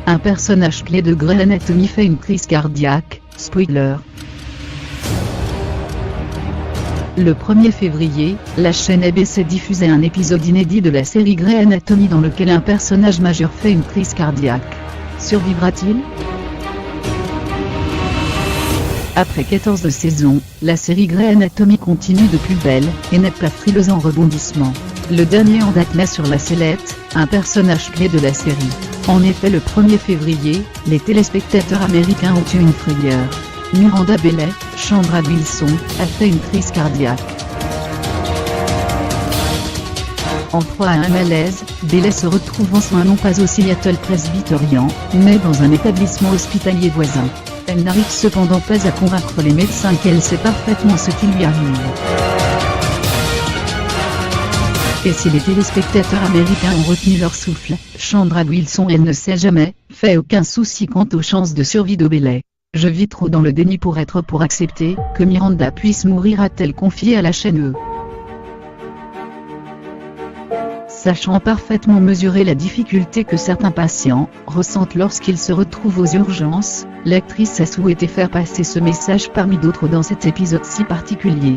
Un personnage clé de Grey's Anatomy fait une crise cardiaque, spoiler. Le 1er février, la chaîne ABC diffusait un épisode inédit de la série Grey's Anatomy dans lequel un personnage majeur fait une crise cardiaque. Survivra-t-il ? Après 14 saisons, la série Grey's Anatomy continue de plus belle, et n'est pas frileuse en rebondissements. Le dernier en date met sur la sellette, un personnage clé de la série. En effet, le 1er février, les téléspectateurs américains ont eu une frayeur. Miranda Bailey, Chandra Wilson, a fait une crise cardiaque. En proie à un malaise, Bailey se retrouve en soins non pas au Seattle Presbyterian, mais dans un établissement hospitalier voisin. Elle n'arrive cependant pas à convaincre les médecins qu'elle sait parfaitement ce qui lui arrive. Et si les téléspectateurs américains ont retenu leur souffle, Chandra Wilson, elle ne sait jamais, fait aucun souci quant aux chances de survie de Bailey. Je vis trop dans le déni pour accepter que Miranda puisse mourir, a-t-elle confié à la chaîne E. Sachant parfaitement mesurer la difficulté que certains patients ressentent lorsqu'ils se retrouvent aux urgences, l'actrice a souhaité faire passer ce message parmi d'autres dans cet épisode si particulier.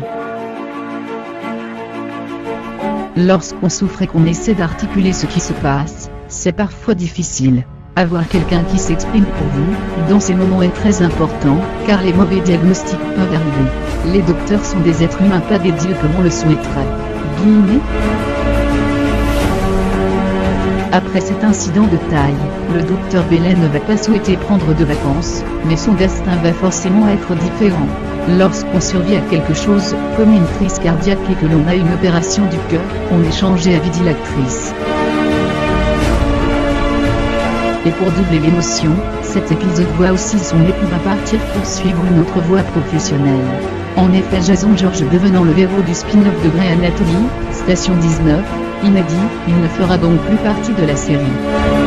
Lorsqu'on souffre et qu'on essaie d'articuler ce qui se passe, c'est parfois difficile. Avoir quelqu'un qui s'exprime pour vous, dans ces moments, est très important, car les mauvais diagnostics peuvent arriver. Les docteurs sont des êtres humains, pas des dieux comme on le souhaiterait. Guillemets. Après cet incident de taille, le docteur Bailey ne va pas souhaiter prendre de vacances, mais son destin va forcément être différent. Lorsqu'on survit à quelque chose, comme une crise cardiaque et que l'on a une opération du cœur, on est changé à vie, dit l'actrice. Et pour doubler l'émotion, cet épisode voit aussi son époux partir pour suivre une autre voie professionnelle. En effet, Jason George devenant le héros du spin-off de Grey's Anatomy, Station 19, inédit, il ne fera donc plus partie de la série.